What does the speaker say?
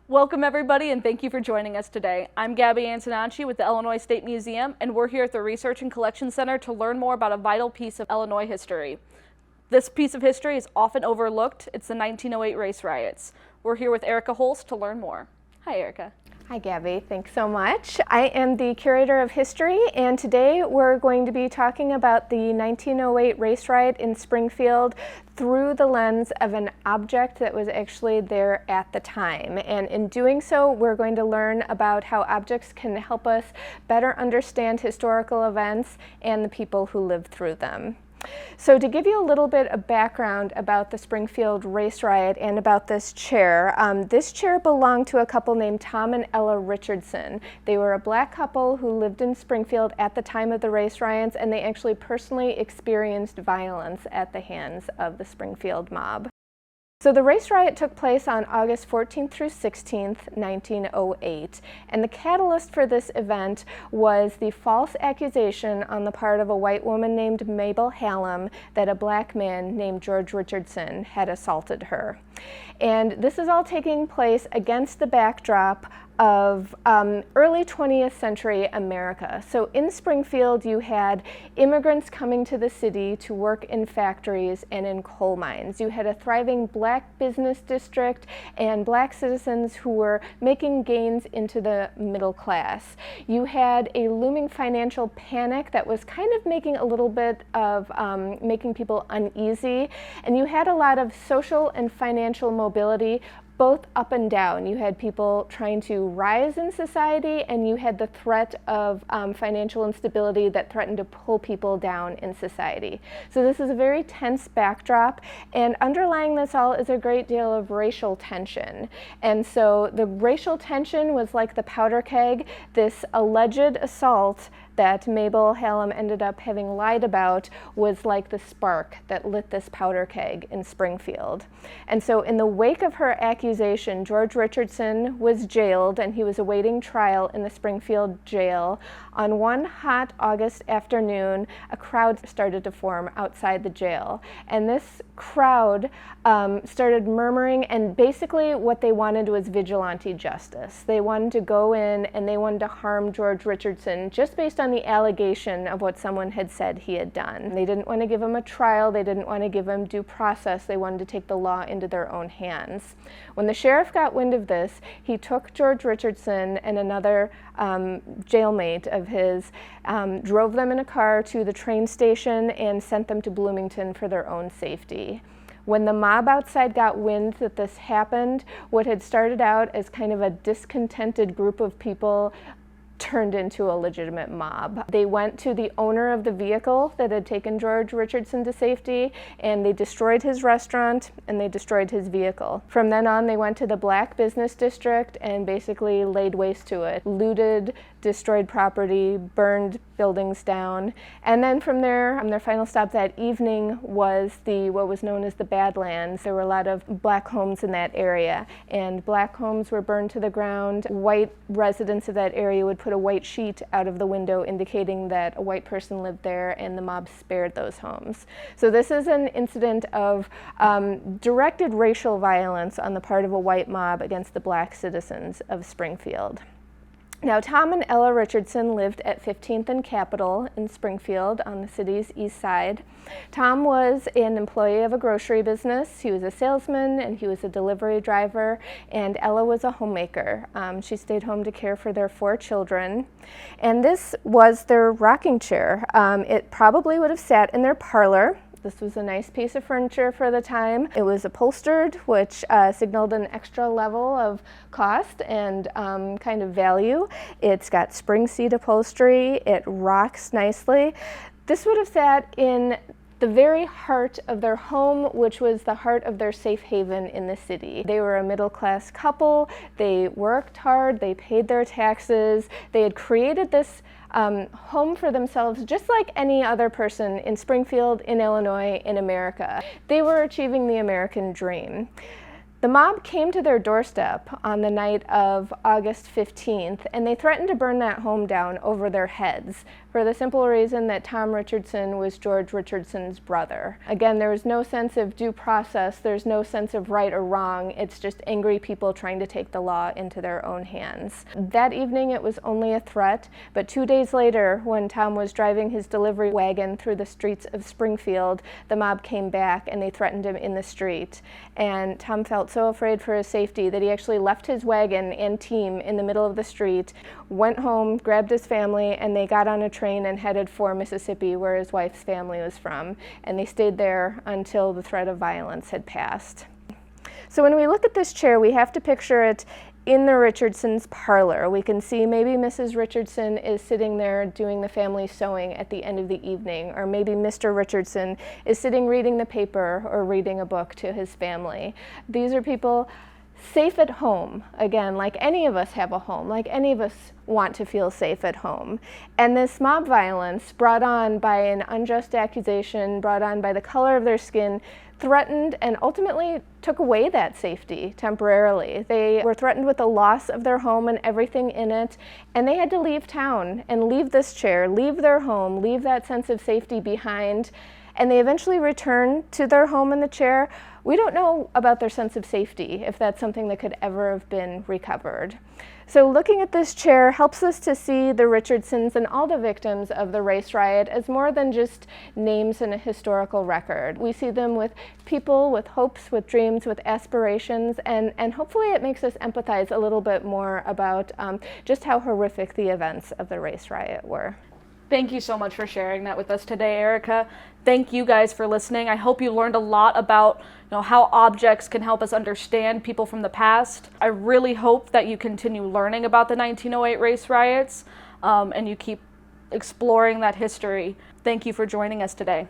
Welcome everybody, and thank you for joining us today. I'm Gabby Antonacci with the Illinois State Museum, and we're here at the Research and Collection Center to learn more about a vital piece of Illinois history. This piece of history is often overlooked. It's the 1908 race riots. We're here with Erica Holst to learn more. Hi, Erica. Hi, Gabby. Thanks so much. I am the curator of history, and today we're going to be talking about the 1908 race riot in Springfield through the lens of an object that was actually there at the time. And in doing so, we're going to learn about how objects can help us better understand historical events and the people who lived through them. So to give you a little bit of background about the Springfield race riot and about this chair belonged to a couple named Tom and Ella Richardson. They were a black couple who lived in Springfield at the time of the race riots, and they actually personally experienced violence at the hands of the Springfield mob. So the race riot took place on August 14th through 16th, 1908, and the catalyst for this event was the false accusation on the part of a white woman named Mabel Hallam that a black man named George Richardson had assaulted her. And this is all taking place against the backdrop of early 20th century America. So in Springfield, you had immigrants coming to the city to work in factories and in coal mines. You had a thriving black business district and black citizens who were making gains into the middle class. You had a looming financial panic that was kind of making a little bit of making people uneasy. And you had a lot of social and financial mobility, both up and down. You had people trying to rise in society, and you had the threat of financial instability that threatened to pull people down in society. So this is a very tense backdrop, and underlying this all is a great deal of racial tension. And so the racial tension was like the powder keg. This alleged assault that Mabel Hallam ended up having lied about was like the spark that lit this powder keg in Springfield. And so in the wake of her accusation, George Richardson was jailed, and he was awaiting trial in the Springfield jail. On one hot August afternoon, a crowd started to form outside the jail. And this crowd started murmuring, and basically what they wanted was vigilante justice. They wanted to go in and they wanted to harm George Richardson just based on the allegation of what someone had said he had done. They didn't want to give him a trial. They didn't want to give him due process. They wanted to take the law into their own hands. When the sheriff got wind of this, he took George Richardson and another jailmate of his, drove them in a car to the train station and sent them to Bloomington for their own safety. When the mob outside got wind that this happened, what had started out as kind of a discontented group of people turned into a legitimate mob. They went to the owner of the vehicle that had taken George Richardson to safety, and they destroyed his restaurant and they destroyed his vehicle. From then on, they went to the black business district and basically laid waste to it, looted, destroyed property, burned buildings down. And then from there, their final stop that evening was what was known as the Badlands. There were a lot of black homes in that area, and black homes were burned to the ground. White residents of that area would put a white sheet out of the window indicating that a white person lived there, and the mob spared those homes. So this is an incident of directed racial violence on the part of a white mob against the black citizens of Springfield. Now, Tom and Ella Richardson lived at 15th and Capitol in Springfield on the city's east side. Tom was an employee of a grocery business. He was a salesman and he was a delivery driver, and Ella was a homemaker. She stayed home to care for their 4 children. And this was their rocking chair. It probably would have sat in their parlor. This was a nice piece of furniture for the time. It was upholstered, which signaled an extra level of cost and kind of value. It's got spring seat upholstery. It rocks nicely. This would have sat in the very heart of their home, which was the heart of their safe haven in the city. They were a middle-class couple. They worked hard. They paid their taxes. They had created this home for themselves just like any other person in Springfield, in Illinois, in America. They were achieving the American dream. The mob came to their doorstep on the night of August 15th, and they threatened to burn that home down over their heads for the simple reason that Tom Richardson was George Richardson's brother. Again, there was no sense of due process, there's no sense of right or wrong, it's just angry people trying to take the law into their own hands. That evening it was only a threat, but 2 days later, when Tom was driving his delivery wagon through the streets of Springfield, the mob came back and they threatened him in the street. And Tom felt so afraid for his safety that he actually left his wagon and team in the middle of the street, went home, grabbed his family, and they got on a train and headed for Mississippi, where his wife's family was from. And they stayed there until the threat of violence had passed. So when we look at this chair, we have to picture it in the Richardsons' parlor. We can see maybe Mrs. Richardson is sitting there doing the family sewing at the end of the evening, or maybe Mr. Richardson is sitting reading the paper or reading a book to his family. These are people safe at home, again, like any of us have a home, like any of us want to feel safe at home. And this mob violence brought on by an unjust accusation, brought on by the color of their skin, threatened and ultimately took away that safety temporarily. They were threatened with the loss of their home and everything in it, and they had to leave town and leave this chair, leave their home, leave that sense of safety behind, and they eventually returned to their home in the chair. We don't know about their sense of safety, if that's something that could ever have been recovered. So looking at this chair helps us to see the Richardsons and all the victims of the race riot as more than just names in a historical record. We see them with people with hopes, with dreams, with aspirations, and hopefully it makes us empathize a little bit more about just how horrific the events of the race riot were. Thank you so much for sharing that with us today, Erica. Thank you guys for listening. I hope you learned a lot about how objects can help us understand people from the past. I really hope that you continue learning about the 1908 race riots and you keep exploring that history. Thank you for joining us today.